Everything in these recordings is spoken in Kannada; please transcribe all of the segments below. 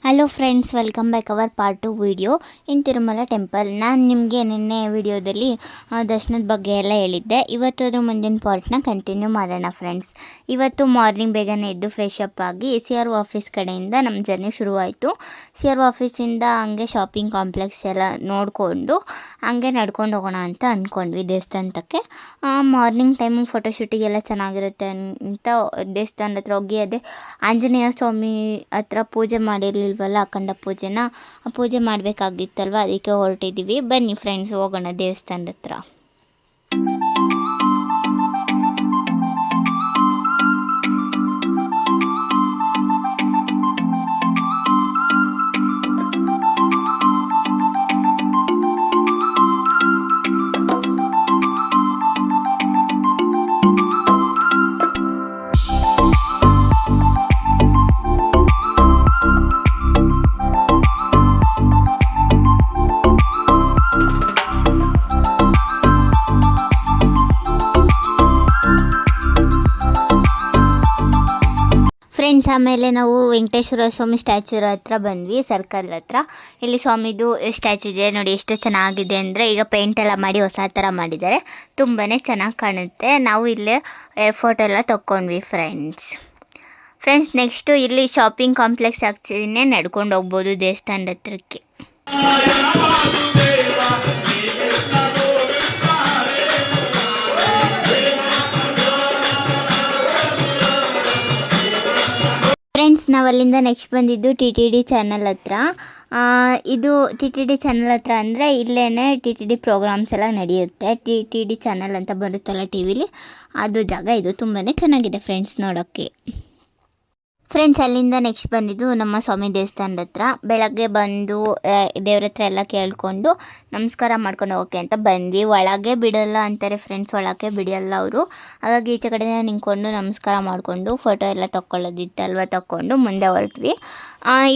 Hello friends, welcome back hour part 2 video in Tirumala temple. ನಾನು ನಿಮಗೆ ನಿನ್ನೆ ವಿಡಿಯೋದಲ್ಲಿ ದರ್ಶನದ ಬಗ್ಗೆ ಎಲ್ಲ ಹೇಳಿದ್ದೆ. ಇವತ್ತು ಅದ್ರ ಮುಂದಿನ ಪಾರ್ಟ್ನ ಕಂಟಿನ್ಯೂ ಮಾಡೋಣ ಫ್ರೆಂಡ್ಸ್. ಇವತ್ತು ಮಾರ್ನಿಂಗ್ ಬೇಗನೆ ಎದ್ದು ಫ್ರೆಶ್ ಅಪ್ ಆಗಿ CRO ಆಫೀಸ್ ಕಡೆಯಿಂದ ನಮ್ಮ ಜರ್ನಿ ಶುರುವಾಯಿತು. CRO ಆಫೀಸಿಂದ ಹಂಗೆ ಶಾಪಿಂಗ್ ಕಾಂಪ್ಲೆಕ್ಸ್ ಎಲ್ಲ ನೋಡಿಕೊಂಡು ಹಂಗೆ ನಡ್ಕೊಂಡು ಹೋಗೋಣ ಅಂತ ಅಂದ್ಕೊಂಡ್ವಿ ದೇವಸ್ಥಾನಕ್ಕೆ. ಮಾರ್ನಿಂಗ್ ಟೈಮಿಂಗ್ ಫೋಟೋಶೂಟಿಗೆಲ್ಲ ಚೆನ್ನಾಗಿರುತ್ತೆ ಅಂತ ದೇವಸ್ಥಾನದ ಹತ್ರ ಹೋಗಿ ಅದೇ ಆಂಜನೇಯ ಸ್ವಾಮಿ ಹತ್ರ ಪೂಜೆ ಮಾಡಿರಲಿಲ್ವಲ್ಲ, ಅಖಂಡ ಪೂಜೆ ಮಾಡಬೇಕಾಗಿತ್ತಲ್ವ, ಅದಕ್ಕೆ ಹೊರಟಿದ್ದೀವಿ. ಬನ್ನಿ ಫ್ರೆಂಡ್ಸ್, ಹೋಗೋಣ ದೇವಸ್ಥಾನದ ಹತ್ರ. ಫ್ರೆಂಡ್ಸ್, ಆಮೇಲೆ ನಾವು ವೆಂಕಟೇಶ್ವರ ಸ್ವಾಮಿ ಸ್ಟ್ಯಾಚ್ಯೂ ಹತ್ರ ಬಂದ್ವಿ, ಸರ್ಕಲ್ ಹತ್ರ. ಇಲ್ಲಿ ಸ್ವಾಮಿದು ಸ್ಟ್ಯಾಚ್ಯೂ ಇದೆ ನೋಡಿ, ಎಷ್ಟು ಚೆನ್ನಾಗಿದೆ ಅಂದರೆ ಈಗ ಪೇಂಟ್ ಎಲ್ಲ ಮಾಡಿ ಹೊಸ ಥರ ಮಾಡಿದ್ದಾರೆ, ತುಂಬಾ ಚೆನ್ನಾಗಿ ಕಾಣುತ್ತೆ. ನಾವು ಇಲ್ಲೇ ಫೋಟೋ ಎಲ್ಲ ತೊಗೊಂಡ್ವಿ ಫ್ರೆಂಡ್ಸ್. ನೆಕ್ಸ್ಟು ಇಲ್ಲಿ ಶಾಪಿಂಗ್ ಕಾಂಪ್ಲೆಕ್ಸ್ ಆಗ್ತಿನೇ ನಡ್ಕೊಂಡು ಹೋಗ್ಬೋದು ದೇವಸ್ಥಾನದ ಹತ್ರಕ್ಕೆ. ಫ್ರೆಂಡ್ಸ್, ನಾವು ಅಲ್ಲಿಂದ ನೆಕ್ಸ್ಟ್ ಬಂದಿದ್ದು TTD ಚಾನಲ್ ಹತ್ರ. ಇದು TTD ಚಾನಲ್ ಹತ್ರ ಅಂದರೆ ಇಲ್ಲೇ TTD ಪ್ರೋಗ್ರಾಮ್ಸ್ ಎಲ್ಲ ನಡೆಯುತ್ತೆ. TTD ಚಾನಲ್ ಅಂತ ಬರುತ್ತಲ್ಲ TVಲಿ, ಅದು ಜಾಗ. ಇದು ತುಂಬಾ ಚೆನ್ನಾಗಿದೆ ಫ್ರೆಂಡ್ಸ್ ನೋಡೋಕ್ಕೆ. ಫ್ರೆಂಡ್ಸ್, ಅಲ್ಲಿಂದ ನೆಕ್ಸ್ಟ್ ಬಂದಿದ್ದು ನಮ್ಮ ಸ್ವಾಮಿ ದೇವಸ್ಥಾನದ ಹತ್ರ. ಬೆಳಗ್ಗೆ ಬಂದು ದೇವ್ರ ಹತ್ರ ಎಲ್ಲ ಕೇಳಿಕೊಂಡು ನಮಸ್ಕಾರ ಮಾಡ್ಕೊಂಡು ಹೋಗೋಕ್ಕೆ ಅಂತ ಬಂದ್ವಿ. ಒಳಗೆ ಬಿಡಲ್ಲ ಅಂತಾರೆ ಫ್ರೆಂಡ್ಸ್, ಒಳಗೆ ಬಿಡಲ್ಲ ಅವರು. ಹಾಗಾಗಿ ಈಚೆ ಕಡೆ ನಿಂತ್ಕೊಂಡು ನಮಸ್ಕಾರ ಮಾಡಿಕೊಂಡು ಫೋಟೋ ಎಲ್ಲ ತೊಗೊಳ್ಳೋದಿತ್ತಲ್ವ, ತೊಗೊಂಡು ಮುಂದೆ ಹೊರಟ್ವಿ.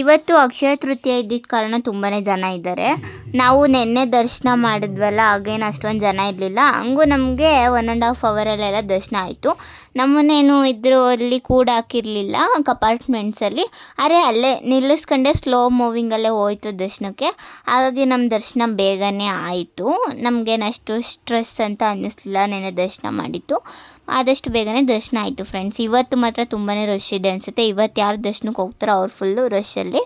ಇವತ್ತು ಅಕ್ಷಯ ತೃತೀಯ ಇದ್ದಿದ್ದ ಕಾರಣ ತುಂಬಾ ಜನ ಇದ್ದಾರೆ. ನಾವು ನಿನ್ನೆ ದರ್ಶನ ಮಾಡಿದ್ವಲ್ಲ, ಹಾಗೇನು ಅಷ್ಟೊಂದು ಜನ ಇರಲಿಲ್ಲ. ಹಂಗೂ ನಮಗೆ 1.5 ಅವರಲ್ಲೆಲ್ಲ ದರ್ಶನ ಆಯಿತು. ನಮ್ಮನ್ನೇನು ಅಲ್ಲಿ ಕೂಡ ಹಾಕಿರಲಿಲ್ಲ ಕಂಪಾರ್ಟ್ಮೆಂಟ್ಸಲ್ಲಿ, ಅಲ್ಲೇ ನಿಲ್ಲಿಸ್ಕೊಂಡೆ ಸ್ಲೋ ಮೂವಿಂಗಲ್ಲೇ ಹೋಯಿತು ದರ್ಶನಕ್ಕೆ. ಹಾಗಾಗಿ ನಮ್ಮ ದರ್ಶನ ಬೇಗನೆ ಆಯಿತು. ನಮಗೇನಷ್ಟು ಸ್ಟ್ರೆಸ್ ಅಂತ ಅನ್ನಿಸ್ಲಿಲ್ಲ ನೆನ್ನೆ ದರ್ಶನ ಮಾಡಿತ್ತು. ಆದಷ್ಟು ಬೇಗನೆ ದರ್ಶನ ಆಯಿತು ಫ್ರೆಂಡ್ಸ್. ಇವತ್ತು ಮಾತ್ರ ತುಂಬಾ ರಶ್ ಇದೆ ಅನಿಸುತ್ತೆ. ಇವತ್ತು ಯಾರು ದರ್ಶನಕ್ಕೆ ಹೋಗ್ತಾರೋ ಅವ್ರು ಫುಲ್ಲು ರಶಲ್ಲಿ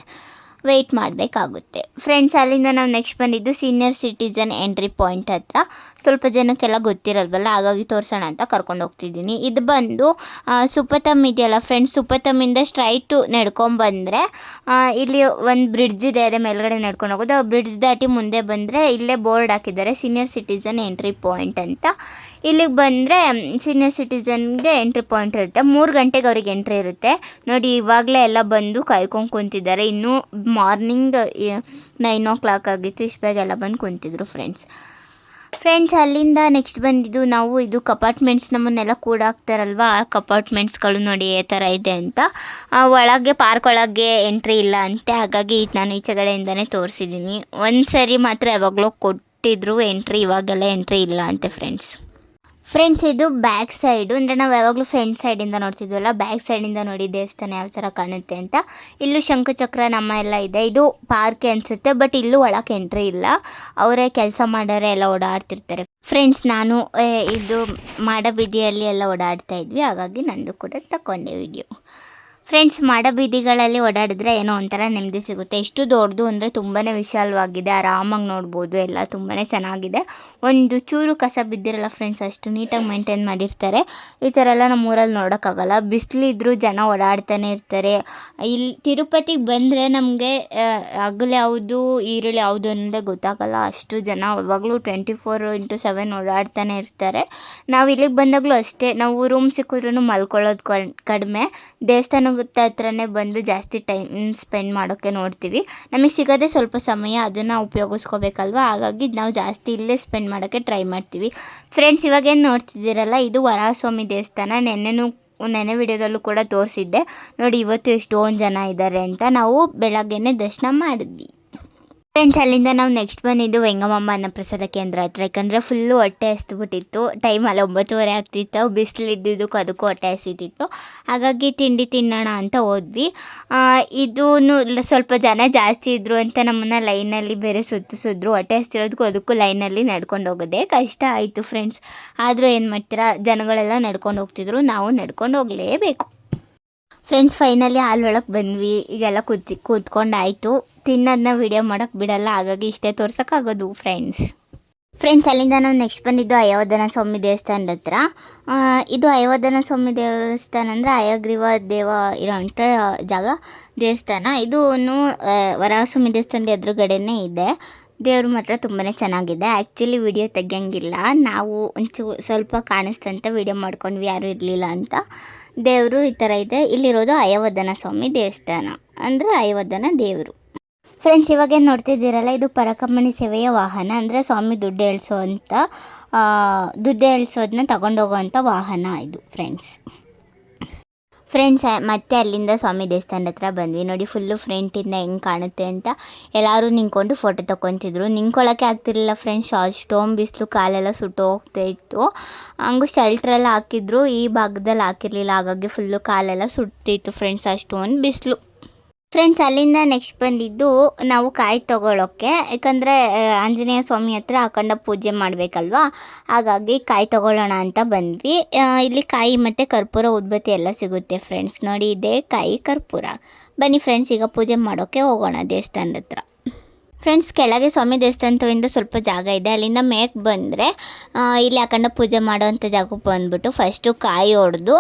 ವೆಯ್ಟ್ ಮಾಡಬೇಕಾಗುತ್ತೆ ಫ್ರೆಂಡ್ಸ್. ಅಲ್ಲಿಂದ ನಾವು ನೆಕ್ಸ್ಟ್ ಬಂದಿದ್ದು ಸೀನಿಯರ್ ಸಿಟಿಜನ್ ಎಂಟ್ರಿ ಪಾಯಿಂಟ್ ಹತ್ರ. ಸ್ವಲ್ಪ ಜನಕ್ಕೆಲ್ಲ ಗೊತ್ತಿರಲ್ವಲ್ಲ, ಹಾಗಾಗಿ ತೋರಿಸೋಣ ಅಂತ ಕರ್ಕೊಂಡು ಹೋಗ್ತಿದ್ದೀನಿ. ಇದು ಬಂದು ಸುಪಥಮ್ ಇದೆಯಲ್ಲ ಫ್ರೆಂಡ್ಸ್, ಸುಪಥಮ್ಮಿಂದ ಸ್ಟ್ರೈಟು ನಡ್ಕೊಂಬಂದರೆ ಇಲ್ಲಿ ಒಂದು ಬ್ರಿಡ್ಜ್ ಇದೆ, ಅದೇ ಮೇಲ್ಗಡೆ ನಡ್ಕೊಂಡು ಹೋಗೋದು. ಆ ಬ್ರಿಡ್ಜ್ ದಾಟಿ ಮುಂದೆ ಬಂದರೆ ಇಲ್ಲೇ ಬೋರ್ಡ್ ಹಾಕಿದ್ದಾರೆ, ಸೀನಿಯರ್ ಸಿಟಿಜನ್ ಎಂಟ್ರಿ ಪಾಯಿಂಟ್ ಅಂತ. ಇಲ್ಲಿಗೆ ಬಂದರೆ ಸೀನಿಯರ್ ಸಿಟಿಜನ್ಗೆ ಎಂಟ್ರಿ ಪಾಯಿಂಟ್ ಇರುತ್ತೆ. 3 ಗಂಟೆಗೆ ಅವ್ರಿಗೆ ಎಂಟ್ರಿ ಇರುತ್ತೆ ನೋಡಿ. ಇವಾಗಲೇ ಎಲ್ಲ ಬಂದು ಕಾಯ್ಕೊಂಡು ಕುಂತಿದ್ದಾರೆ. ಇನ್ನೂ ಮಾರ್ನಿಂಗ್ 9 o'clock ಆಗಿತ್ತು, ಇಷ್ಟು ಬೇಗ ಎಲ್ಲ ಬಂದು ಕುಂತಿದ್ರು ಫ್ರೆಂಡ್ಸ್. ಅಲ್ಲಿಂದ ನೆಕ್ಸ್ಟ್ ಬಂದಿದ್ದು ನಾವು ಇದು ಕಪಾರ್ಟ್ಮೆಂಟ್ಸ್, ನಮ್ಮನ್ನೆಲ್ಲ ಕೂಡ ಹಾಕ್ತಾರಲ್ವ, ಆ ಕಪಾರ್ಟ್ಮೆಂಟ್ಸ್ಗಳು ನೋಡಿ ಯಾವ ಥರ ಇದೆ ಅಂತ. ಒಳಗೆ ಪಾರ್ಕ್ ಒಳಗೆ ಎಂಟ್ರಿ ಇಲ್ಲ ಅಂತೆ, ಹಾಗಾಗಿ ನಾನು ಈಚೆಗಡೆಯಿಂದನೇ ತೋರಿಸಿದ್ದೀನಿ. ಒಂದು ಸರಿ ಮಾತ್ರ ಯಾವಾಗಲೂ ಕೊಟ್ಟಿದ್ರು ಎಂಟ್ರಿ, ಇವಾಗೆಲ್ಲ ಎಂಟ್ರಿ ಇಲ್ಲ ಅಂತೆ ಫ್ರೆಂಡ್ಸ್. ಇದು ಬ್ಯಾಕ್ ಸೈಡು, ಅಂದರೆ ನಾವು ಯಾವಾಗಲೂ ಫ್ರಂಟ್ ಸೈಡಿಂದ ನೋಡ್ತಿದ್ವಲ್ಲ, ಬ್ಯಾಕ್ ಸೈಡಿಂದ ನೋಡಿ ದೇವಸ್ಥಾನ ಯಾವ ಥರ ಕಾಣುತ್ತೆ ಅಂತ. ಇಲ್ಲೂ ಶಂಖಚಕ್ರ ನಮ್ಮ ಎಲ್ಲ ಇದೆ. ಇದು ಪಾರ್ಕ್ ಅನಿಸುತ್ತೆ, ಬಟ್ ಇಲ್ಲೂ ಒಳಗೆ ಎಂಟ್ರಿ ಇಲ್ಲ. ಅವರೇ ಕೆಲಸ ಮಾಡೋರೆ ಎಲ್ಲ ಓಡಾಡ್ತಿರ್ತಾರೆ ಫ್ರೆಂಡ್ಸ್. ನಾನು ಇದು ಮಾಡಬೀದಿಯಲ್ಲಿ ಎಲ್ಲ ಓಡಾಡ್ತಾ ಇದ್ವಿ, ಹಾಗಾಗಿ ನಂದು ಕೂಡ ತಗೊಂಡೆ ವಿಡಿಯೋ ಫ್ರೆಂಡ್ಸ್. ಮಾಡಬೀದಿಗಳಲ್ಲಿ ಓಡಾಡಿದ್ರೆ ಏನೋ ಒಂಥರ ನೆಮ್ಮದಿ ಸಿಗುತ್ತೆ. ಎಷ್ಟು ದೊಡ್ಡದು ಅಂದರೆ ತುಂಬಾ ವಿಶಾಲವಾಗಿದೆ, ಆರಾಮಾಗಿ ನೋಡ್ಬೋದು, ಎಲ್ಲ ತುಂಬಾ ಚೆನ್ನಾಗಿದೆ. ಒಂದು ಚೂರು ಕಸ ಬಿದ್ದಿರಲ್ಲ ಫ್ರೆಂಡ್ಸ್, ಅಷ್ಟು ನೀಟಾಗಿ ಮೇಂಟೈನ್ ಮಾಡಿರ್ತಾರೆ. ಈ ಥರ ಎಲ್ಲ ನಮ್ಮ ಊರಲ್ಲಿ ನೋಡೋಕ್ಕಾಗಲ್ಲ. ಬಿಸಿಲಿದ್ರೂ ಜನ ಓಡಾಡ್ತಾನೆ ಇರ್ತಾರೆ. ಇಲ್ಲಿ ತಿರುಪತಿಗೆ ಬಂದರೆ ನಮಗೆ ಹಗಲು ಯಾವುದು ಈರುಳ್ಳಿ ಯಾವುದು ಅನ್ನೋದೇ ಗೊತ್ತಾಗಲ್ಲ, ಅಷ್ಟು ಜನ ಯಾವಾಗಲೂ 24/7 ಓಡಾಡ್ತಾನೆ ಇರ್ತಾರೆ. ನಾವು ಇಲ್ಲಿಗೆ ಬಂದಾಗಲೂ ಅಷ್ಟೇ, ನಾವು ರೂಮ್ ಸಿಕ್ಕಿದ್ರೂ ಮಲ್ಕೊಳ್ಳೋದು ಕಡಿಮೆ, ದೇವಸ್ಥಾನ ಹತ್ರನೇ ಬಂದು ಜಾಸ್ತಿ ಟೈಮ್ ಸ್ಪೆಂಡ್ ಮಾಡೋಕ್ಕೆ ನೋಡ್ತೀವಿ. ನಮಗೆ ಸಿಗೋದೇ ಸ್ವಲ್ಪ ಸಮಯ, ಅದನ್ನು ಉಪಯೋಗಿಸ್ಕೋಬೇಕಲ್ವ, ಹಾಗಾಗಿ ನಾವು ಜಾಸ್ತಿ ಇಲ್ಲೇ ಸ್ಪೆಂಡ್ ಮಾಡೋಕ್ಕೆ ಟ್ರೈ ಮಾಡ್ತೀವಿ ಫ್ರೆಂಡ್ಸ್. ಇವಾಗೇನು ನೋಡ್ತಿದ್ದೀರಲ್ಲ, ಇದು ವರಹಸ್ವಾಮಿ ದೇವಸ್ಥಾನ. ನೆನ್ನೆ ವಿಡಿಯೋದಲ್ಲೂ ಕೂಡ ತೋರಿಸಿದ್ದೆ ನೋಡಿ. ಇವತ್ತು ಎಷ್ಟೊಂದು ಜನ ಇದ್ದಾರೆ ಅಂತ. ನಾವು ಬೆಳಗ್ಗೆನೇ ದರ್ಶನ ಮಾಡಿದ್ವಿ. ಫ್ರೆಂಡ್ಸ್ ಅಲ್ಲಿಂದ ನಾವು ನೆಕ್ಸ್ಟ್ ಬಂದಿದ್ದು ವೆಂಗಮಮ್ಮ ಅನ್ನಪ್ರಸಾದ ಕೇಂದ್ರ ಹತ್ರ. ಯಾಕಂದರೆ ಫುಲ್ಲು ಹೊಟ್ಟೆ ಹಸ್ದುಬಿಟ್ಟಿತ್ತು. ಟೈಮ್ ಅಲ್ಲಿ 9:30 ಆಗ್ತಿತ್ತು. ಬಿಸಿಲು ಇದ್ದಿದ್ದಕ್ಕೂ ಅದಕ್ಕೂ ಹೊಟ್ಟೆ ಹಸಿತಿತ್ತು. ಹಾಗಾಗಿ ತಿಂಡಿ ತಿನ್ನೋಣ ಅಂತ ಹೋದ್ವಿ. ಇದೂ ಸ್ವಲ್ಪ ಜನ ಜಾಸ್ತಿ ಇದ್ದರು ಅಂತ ನಮ್ಮನ್ನು ಲೈನಲ್ಲಿ ಬೇರೆ ಸುತ್ತಿಸಿದ್ರು. ಹೊಟ್ಟೆ ಹಸ್ತಿರೋದಕ್ಕೂ ಅದಕ್ಕೂ ಲೈನಲ್ಲಿ ನಡ್ಕೊಂಡು ಹೋಗೋದೇ ಕಷ್ಟ ಆಯಿತು ಫ್ರೆಂಡ್ಸ್. ಆದರೂ ಏನು ಮಾಡ್ತೀರಾ, ಜನಗಳೆಲ್ಲ ನಡ್ಕೊಂಡು ಹೋಗ್ತಿದ್ರು, ನಾವು ನಡ್ಕೊಂಡು ಹೋಗಲೇಬೇಕು. ಫ್ರೆಂಡ್ಸ್ ಫೈನಲಿ ಹಾಲೊಳಗೆ ಬಂದ್ವಿ. ಈಗೆಲ್ಲ ಕೂತ್ಕೊಂಡಾಯಿತು. ತಿನ್ನೋದನ್ನ ವಿಡಿಯೋ ಮಾಡೋಕ್ಕೆ ಬಿಡಲ್ಲ, ಹಾಗಾಗಿ ಇಷ್ಟೇ ತೋರ್ಸೋಕ್ಕಾಗೋದು ಫ್ರೆಂಡ್ಸ್ ಅಲ್ಲಿಂದ ನಾವು ನೆಕ್ಸ್ಟ್ ಬಂದಿದ್ದು ಅಯೋಧನ ಸ್ವಾಮಿ ದೇವಸ್ಥಾನದ ಹತ್ರ. ಇದು ಅಯೋಧನ ಸ್ವಾಮಿ ದೇವಸ್ಥಾನ ಅಂದರೆ ಹಯಗ್ರೀವ ದೇವ ಇರೋಂಥ ದೇವಸ್ಥಾನ. ಇದು ವರಹಸ್ವಾಮಿ ದೇವಸ್ಥಾನದ ಎದುರುಗಡೆನೇ ಇದೆ. ದೇವರು ಮಾತ್ರ ತುಂಬಾ ಚೆನ್ನಾಗಿದೆ. ಆ್ಯಕ್ಚುಲಿ ವಿಡಿಯೋ ತೆಗಿಯೋಂಗಿಲ್ಲ, ನಾವು ಸ್ವಲ್ಪ ಕಾಣಿಸ್ತಂತ ವಿಡಿಯೋ ಮಾಡ್ಕೊಂಡ್ವಿ, ಯಾರೂ ಇರಲಿಲ್ಲ ಅಂತ. ದೇವರು ಈ ಥರ ಇದೆ. ಇಲ್ಲಿರೋದು ಅಯೋಧನ ಸ್ವಾಮಿ ದೇವಸ್ಥಾನ, ಅಂದರೆ ಅಯೋಧನ ದೇವರು. ಫ್ರೆಂಡ್ಸ್ ಇವಾಗೇನು ನೋಡ್ತಿದ್ದೀರಲ್ಲ, ಇದು ಪರಕಮ್ಮಣಿ ಸೇವೆಯ ವಾಹನ. ಅಂದರೆ ಸ್ವಾಮಿ ದುಡ್ಡು ಏಳ್ಸೋದನ್ನ ತಗೊಂಡೋಗೋವಂಥ ವಾಹನ ಇದು ಫ್ರೆಂಡ್ಸ್ ಮತ್ತೆ ಅಲ್ಲಿಂದ ಸ್ವಾಮಿ ದೇವಸ್ಥಾನದ ಹತ್ರ ಬಂದ್ವಿ. ನೋಡಿ ಫುಲ್ಲು ಫ್ರಂಟಿಂದ ಹೆಂಗೆ ಕಾಣುತ್ತೆ ಅಂತ ಎಲ್ಲರೂ ನಿಂತ್ಕೊಂಡು ಫೋಟೋ ತೊಗೊತಿದ್ರು. ನಿಂತ್ಕೊಳ್ಳೋಕ್ಕೆ ಆಗ್ತಿರ್ಲಿಲ್ಲ ಫ್ರೆಂಡ್ಸ್, ಅಷ್ಟೊಂದು ಬಿಸಿಲು, ಕಾಲೆಲ್ಲ ಸುಟ್ಟು ಹೋಗ್ತಾ ಇತ್ತು. ಹಂಗೂ ಶೆಲ್ಟ್ರೆಲ್ಲ ಹಾಕಿದ್ರು, ಈ ಭಾಗದಲ್ಲಿ ಹಾಕಿರಲಿಲ್ಲ, ಹಾಗಾಗಿ ಫುಲ್ಲು ಕಾಲೆಲ್ಲ ಸುಡ್ತಿತ್ತು ಫ್ರೆಂಡ್ಸ್, ಅಷ್ಟೊಂದು ಬಿಸಿಲು. ಫ್ರೆಂಡ್ಸ್ ಅಲ್ಲಿಂದ ನೆಕ್ಸ್ಟ್ ಬಂದಿದ್ದು ನಾವು ಕಾಯಿ ತೊಗೊಳೋಕ್ಕೆ. ಯಾಕಂದರೆ ಆಂಜನೇಯ ಸ್ವಾಮಿ ಹತ್ರ ಅಖಂಡ ಪೂಜೆ ಮಾಡಬೇಕಲ್ವಾ, ಹಾಗಾಗಿ ಕಾಯಿ ತೊಗೊಳ್ಳೋಣ ಅಂತ ಬಂದ್ವಿ. ಇಲ್ಲಿ ಕಾಯಿ ಮತ್ತು ಕರ್ಪೂರ ಉದ್ಬತ್ತಿ ಎಲ್ಲ ಸಿಗುತ್ತೆ ಫ್ರೆಂಡ್ಸ್. ನೋಡಿ ಇದೆ ಕಾಯಿ ಕರ್ಪೂರ. ಬನ್ನಿ ಫ್ರೆಂಡ್ಸ್ ಈಗ ಪೂಜೆ ಮಾಡೋಕ್ಕೆ ಹೋಗೋಣ ದೇವಸ್ಥಾನದ ಹತ್ರ. ಫ್ರೆಂಡ್ಸ್ ಕೆಳಗೆ ಸ್ವಾಮಿ ದೇವಸ್ಥಾನದಿಂದ ಸ್ವಲ್ಪ ಜಾಗ ಇದೆ. ಅಲ್ಲಿಂದ ಮೇಕ್ಕೆ ಬಂದರೆ ಇಲ್ಲಿ ಅಖಂಡ ಪೂಜೆ ಮಾಡೋವಂಥ ಜಾಗಕ್ಕೆ ಬಂದುಬಿಟ್ಟು ಫಸ್ಟು ಕಾಯಿ ಹೊಡೆದು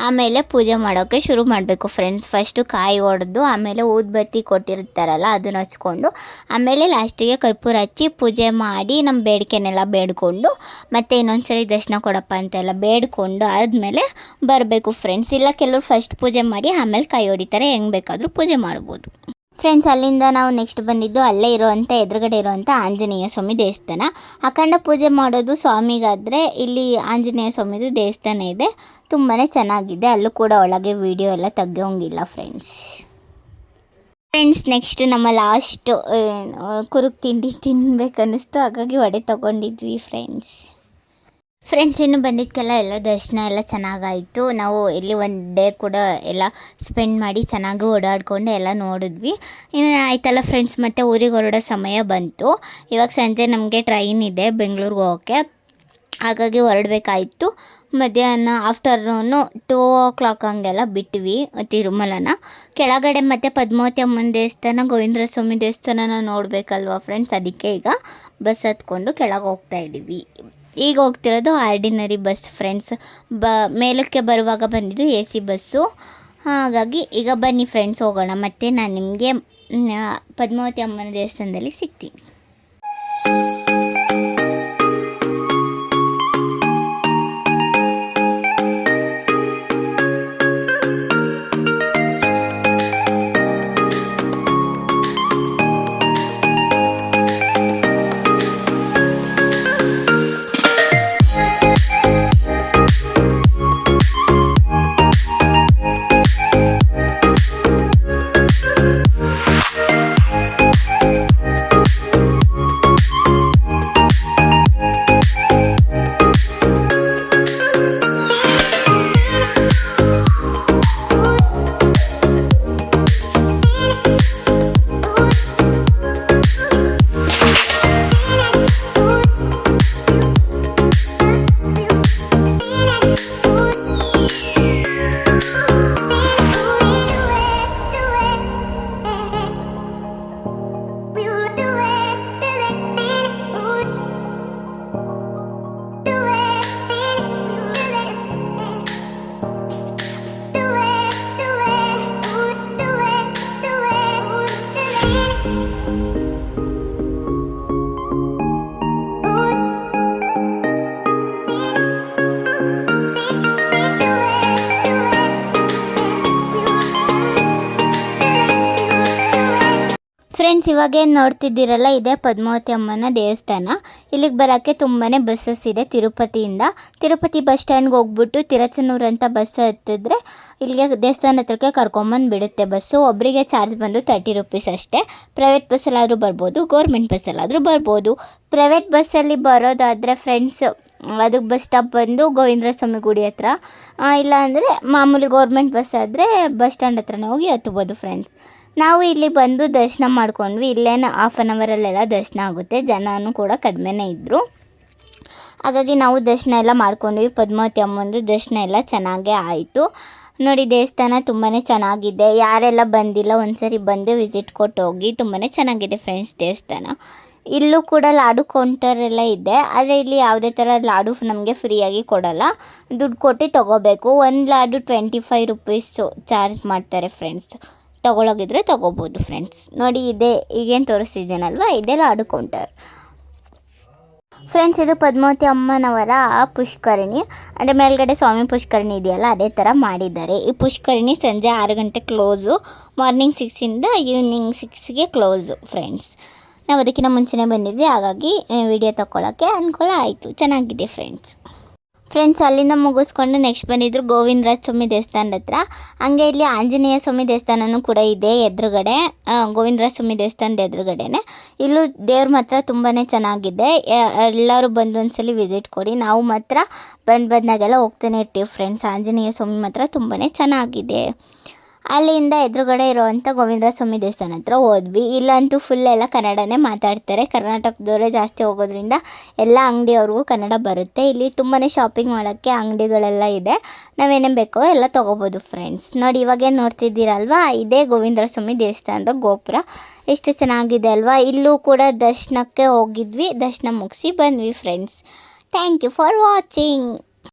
ಆಮೇಲೆ ಪೂಜೆ ಮಾಡೋಕ್ಕೆ ಶುರು ಮಾಡಬೇಕು ಫ್ರೆಂಡ್ಸ್. ಫಸ್ಟು ಕಾಯಿ ಹೊಡೆದು ಆಮೇಲೆ ಊದ್ಬತ್ತಿ ಕೊಟ್ಟಿರ್ತಾರಲ್ಲ ಅದನ್ನು ಹಚ್ಕೊಂಡು ಆಮೇಲೆ ಲಾಸ್ಟಿಗೆ ಕರ್ಪೂರ ಹಚ್ಚಿ ಪೂಜೆ ಮಾಡಿ ನಮ್ಮ ಬೇಡಿಕೆನೆಲ್ಲ ಬೇಡಿಕೊಂಡು ಮತ್ತೆ ಇನ್ನೊಂದು ಸರಿ ದರ್ಶನ ಕೊಡಪ್ಪ ಅಂತೆಲ್ಲ ಬೇಡಿಕೊಂಡು ಆದಮೇಲೆ ಬರಬೇಕು ಫ್ರೆಂಡ್ಸ್. ಇಲ್ಲ ಕೆಲವರು ಫಸ್ಟ್ ಪೂಜೆ ಮಾಡಿ ಆಮೇಲೆ ಕಾಯಿ ಹೊಡಿತಾರೆ, ಹೆಂಗೆ ಬೇಕಾದರೂ ಪೂಜೆ ಮಾಡ್ಬೋದು. ಫ್ರೆಂಡ್ಸ್ ಅಲ್ಲಿಂದ ನಾವು ನೆಕ್ಸ್ಟ್ ಬಂದಿದ್ದು ಅಲ್ಲೇ ಇರುವಂಥ ಎದುರುಗಡೆ ಇರುವಂಥ ಆಂಜನೇಯ ಸ್ವಾಮಿ ದೇವಸ್ಥಾನ. ಅಖಂಡ ಪೂಜೆ ಮಾಡೋದು ಸ್ವಾಮಿಗಾದರೆ ಇಲ್ಲಿ ಆಂಜನೇಯ ಸ್ವಾಮಿದು ದೇವಸ್ಥಾನ ಇದೆ, ತುಂಬಾ ಚೆನ್ನಾಗಿದೆ. ಅಲ್ಲೂ ಕೂಡ ಒಳಗೆ ವಿಡಿಯೋ ಎಲ್ಲ ತೆಗಿಯೋಂಗಿಲ್ಲ ಫ್ರೆಂಡ್ಸ್ ನೆಕ್ಸ್ಟ್ ನಮ್ಮ ಲಾಸ್ಟ್ ಕುರುಕ್ ತಿಂಡಿ ತಿನ್ಬೇಕನ್ನಿಸ್ತು, ಹಾಗಾಗಿ ವಡೆ ತೊಗೊಂಡಿದ್ವಿ ಫ್ರೆಂಡ್ಸ್ ಇನ್ನು ಬಂದಿದ್ದಕ್ಕೆಲ್ಲ ಎಲ್ಲ ದರ್ಶನ ಎಲ್ಲ ಚೆನ್ನಾಗಾಯಿತು. ನಾವು ಇಲ್ಲಿ ಒಂದು ಡೇ ಕೂಡ ಎಲ್ಲ ಸ್ಪೆಂಡ್ ಮಾಡಿ ಚೆನ್ನಾಗಿ ಓಡಾಡಿಕೊಂಡು ಎಲ್ಲ ನೋಡಿದ್ವಿ. ಇನ್ನು ಆಯ್ತಲ್ಲ ಫ್ರೆಂಡ್ಸ್, ಮತ್ತು ಊರಿಗೆ ಹೊರಡೋ ಸಮಯ ಬಂತು. ಇವಾಗ ಸಂಜೆ ನಮಗೆ ಟ್ರೈನ್ ಇದೆ ಬೆಂಗಳೂರಿಗೆ ಹೋಗೋಕ್ಕೆ, ಹಾಗಾಗಿ ಹೊರಡಬೇಕಾಯಿತು. ಮಧ್ಯಾಹ್ನ ಆಫ್ಟರ್ನೂನು 2 ಹಂಗೆಲ್ಲ ಬಿಟ್ವಿ ತಿರುಮಲನ. ಕೆಳಗಡೆ ಮತ್ತು ಪದ್ಮಾವತಿ ಅಮ್ಮನ ದೇವಸ್ಥಾನ, ಗೋವಿಂದರ ಸ್ವಾಮಿ ದೇವಸ್ಥಾನನ ನೋಡಬೇಕಲ್ವ ಫ್ರೆಂಡ್ಸ್, ಅದಕ್ಕೆ ಈಗ ಬಸ್ ಹತ್ಕೊಂಡು ಕೆಳಗೆ ಹೋಗ್ತಾಯಿದ್ದೀವಿ. ಈಗ ಹೋಗ್ತಿರೋದು ಆರ್ಡಿನರಿ ಬಸ್ ಫ್ರೆಂಡ್ಸ್. ಮೇಲಕ್ಕೆ ಬರುವಾಗ ಬಂದಿದ್ದು AC ಬಸ್ಸು, ಹಾಗಾಗಿ ಈಗ ಬನ್ನಿ ಫ್ರೆಂಡ್ಸ್ ಹೋಗೋಣ. ಮತ್ತು ನಾನು ನಿಮಗೆ ಪದ್ಮಾವತಿ ಅಮ್ಮನ ದೇವಸ್ಥಾನದಲ್ಲಿ ಸಿಗ್ತೀನಿ. ಫ್ರೆಂಡ್ಸ್, ಇವಾಗೇನು ನೋಡ್ತಿದ್ದೀರಲ್ಲ, ಇದೇ ಪದ್ಮಾವತಿ ಅಮ್ಮನ ದೇವಸ್ಥಾನ. ಇಲ್ಲಿಗೆ ಬರೋಕ್ಕೆ ತುಂಬಾ ಬಸ್ಸಸ್ ಇದೆ ತಿರುಪತಿಯಿಂದ. ತಿರುಪತಿ ಬಸ್ ಸ್ಟ್ಯಾಂಡ್ಗೆ ಹೋಗ್ಬಿಟ್ಟು ತಿರುಚನೂರು ಅಂತ ಬಸ್ ಹತ್ತಿದ್ರೆ ಇಲ್ಲಿಗೆ ದೇವಸ್ಥಾನ ಹತ್ರಕ್ಕೆ ಕರ್ಕೊಂಬಂದು ಬಿಡುತ್ತೆ ಬಸ್ಸು. ಒಬ್ಬರಿಗೆ ಚಾರ್ಜ್ ಬಂದು 30 ರೂಪೀಸ್ ಅಷ್ಟೇ. ಪ್ರೈವೇಟ್ ಬಸ್ಸಲ್ಲಾದರೂ ಬರ್ಬೋದು, ಗೌರ್ಮೆಂಟ್ ಬಸ್ಸಲ್ಲಾದರೂ ಬರ್ಬೋದು. ಪ್ರೈವೇಟ್ ಬಸ್ಸಲ್ಲಿ ಬರೋದಾದರೆ ಫ್ರೆಂಡ್ಸ್, ಅದಕ್ಕೆ ಬಸ್ ಸ್ಟಾಪ್ ಬಂದು ಗೋವಿಂದರ ಸ್ವಾಮಿ ಗುಡಿ ಹತ್ರ, ಇಲ್ಲಾಂದರೆ ಮಾಮೂಲಿ ಗೌರ್ಮೆಂಟ್ ಬಸ್ ಆದರೆ ಬಸ್ ಸ್ಟ್ಯಾಂಡ್ ಹತ್ರನೇ ಹೋಗಿ ಹತ್ಬೋದು ಫ್ರೆಂಡ್ಸ್. ನಾವು ಇಲ್ಲಿ ಬಂದು ದರ್ಶನ ಮಾಡ್ಕೊಂಡ್ವಿ. ಇಲ್ಲೇನು 1/2 ಅವರಲ್ಲೆಲ್ಲ ದರ್ಶನ ಆಗುತ್ತೆ. ಜನನೂ ಕೂಡ ಕಡಿಮೆನೇ ಇದ್ದರು. ಹಾಗಾಗಿ ನಾವು ದರ್ಶನ ಎಲ್ಲ ಮಾಡ್ಕೊಂಡ್ವಿ. ಪದ್ಮಾವತಿ ಅಮ್ಮಂದು ದರ್ಶನ ಎಲ್ಲ ಚೆನ್ನಾಗೇ ಆಯಿತು. ನೋಡಿ, ದೇವಸ್ಥಾನ ತುಂಬಾ ಚೆನ್ನಾಗಿದೆ. ಯಾರೆಲ್ಲ ಬಂದಿಲ್ಲ ಒಂದ್ಸರಿ ಬಂದು ವಿಸಿಟ್ ಕೊಟ್ಟು ಹೋಗಿ. ತುಂಬಾ ಚೆನ್ನಾಗಿದೆ ಫ್ರೆಂಡ್ಸ್ ದೇವಸ್ಥಾನ. ಇಲ್ಲೂ ಕೂಡ ಲಾಡು ಕೌಂಟರ್ ಎಲ್ಲ ಇದೆ. ಆದರೆ ಇಲ್ಲಿ ಯಾವುದೇ ಥರ ಲಾಡು ನಮಗೆ ಫ್ರೀಯಾಗಿ ಕೊಡಲ್ಲ, ದುಡ್ಡು ಕೊಟ್ಟು ತೊಗೋಬೇಕು. ಒಂದು ಲಾಡು 25 ರೂಪೀಸು ಚಾರ್ಜ್ ಮಾಡ್ತಾರೆ ಫ್ರೆಂಡ್ಸ್. ತೊಗೊಳೋಗಿದ್ರೆ ತೊಗೋಬೋದು ಫ್ರೆಂಡ್ಸ್. ನೋಡಿ, ಇದೇ ಈಗೇನು ತೋರಿಸ್ತಿದ್ದೀನಲ್ವ, ಇದೇ ಲಾಡು ಕೌಂಟರ್ ಫ್ರೆಂಡ್ಸ್. ಇದು ಪದ್ಮಾವತಿ ಅಮ್ಮನವರ ಪುಷ್ಕರಣಿ, ಅಂದರೆ ಮೇಲ್ಗಡೆ ಸ್ವಾಮಿ ಪುಷ್ಕರಣಿ ಇದೆಯಲ್ಲ, ಅದೇ ಥರ ಮಾಡಿದ್ದಾರೆ. ಈ ಪುಷ್ಕರಣಿ ಸಂಜೆ 6 ಗಂಟೆ ಕ್ಲೋಸು, ಮಾರ್ನಿಂಗ್ 6ಇಂದ ಈವ್ನಿಂಗ್ 6ಗೆ ಕ್ಲೋಸು ಫ್ರೆಂಡ್ಸ್. ನಾವು ಅದಕ್ಕಿಂತ ಮುಂಚೆನೇ ಬಂದಿದ್ವಿ, ಹಾಗಾಗಿ ವಿಡಿಯೋ ತಗೊಳ್ಳೋಕ್ಕೆ ಅನುಕೂಲ ಆಯಿತು. ಚೆನ್ನಾಗಿದೆ ಫ್ರೆಂಡ್ಸ್. ಅಲ್ಲಿಂದ ಮುಗಿಸ್ಕೊಂಡು ನೆಕ್ಸ್ಟ್ ಬಂದಿದ್ರು ಗೋವಿಂದರಾಜ ಸ್ವಾಮಿ ದೇವಸ್ಥಾನದ ಹತ್ರ. ಹಂಗೆ ಇಲ್ಲಿ ಆಂಜನೇಯ ಸ್ವಾಮಿ ದೇವಸ್ಥಾನವೂ ಕೂಡ ಇದೆ ಎದುರುಗಡೆ, ಗೋವಿಂದರಾಜ ಸ್ವಾಮಿ ದೇವಸ್ಥಾನದ ಎದುರುಗಡೆನೆ. ಇಲ್ಲೂ ದೇವ್ರ ಮಾತ್ರ ತುಂಬಾ ಚೆನ್ನಾಗಿದೆ. ಎಲ್ಲರೂ ಬಂದು ಒಂದ್ಸಲಿ ವಿಸಿಟ್ ಕೊಡಿ. ನಾವು ಮಾತ್ರ ಬಂದಾಗೆಲ್ಲ ಹೋಗ್ತಾನೆ ಇರ್ತೀವಿ ಫ್ರೆಂಡ್ಸ್. ಆಂಜನೇಯ ಸ್ವಾಮಿ ಮಾತ್ರ ತುಂಬಾ ಚೆನ್ನಾಗಿದೆ. ಅಲ್ಲಿಂದ ಎದುರುಗಡೆ ಇರೋವಂಥ ಗೋವಿಂದರಾಜ ಸ್ವಾಮಿ ದೇವಸ್ಥಾನ ಹತ್ರ ಹೋದ್ವಿ. ಇಲ್ಲಂತೂ ಫುಲ್ ಎಲ್ಲ ಕನ್ನಡನೇ ಮಾತಾಡ್ತಾರೆ. ಕರ್ನಾಟಕದವರೇ ಜಾಸ್ತಿ ಹೋಗೋದ್ರಿಂದ ಎಲ್ಲ ಅಂಗಡಿಯವ್ರಿಗೂ ಕನ್ನಡ ಬರುತ್ತೆ. ಇಲ್ಲಿ ತುಂಬಾ ಶಾಪಿಂಗ್ ಮಾಡೋಕ್ಕೆ ಅಂಗಡಿಗಳೆಲ್ಲ ಇದೆ. ನಾವೇನೇನು ಬೇಕೋ ಎಲ್ಲ ತೊಗೋಬೋದು ಫ್ರೆಂಡ್ಸ್. ನೋಡಿ, ಇವಾಗೇನು ನೋಡ್ತಿದ್ದೀರಲ್ವಾ, ಇದೇ ಗೋವಿಂದರಾಜ ಸ್ವಾಮಿ ದೇವಸ್ಥಾನದ ಗೋಪುರ. ಎಷ್ಟು ಚೆನ್ನಾಗಿದೆ ಅಲ್ವಾ. ಇಲ್ಲೂ ಕೂಡ ದರ್ಶನಕ್ಕೆ ಹೋಗಿದ್ವಿ, ದರ್ಶನ ಮುಗಿಸಿ ಬಂದ್ವಿ friends. Thank you for watching.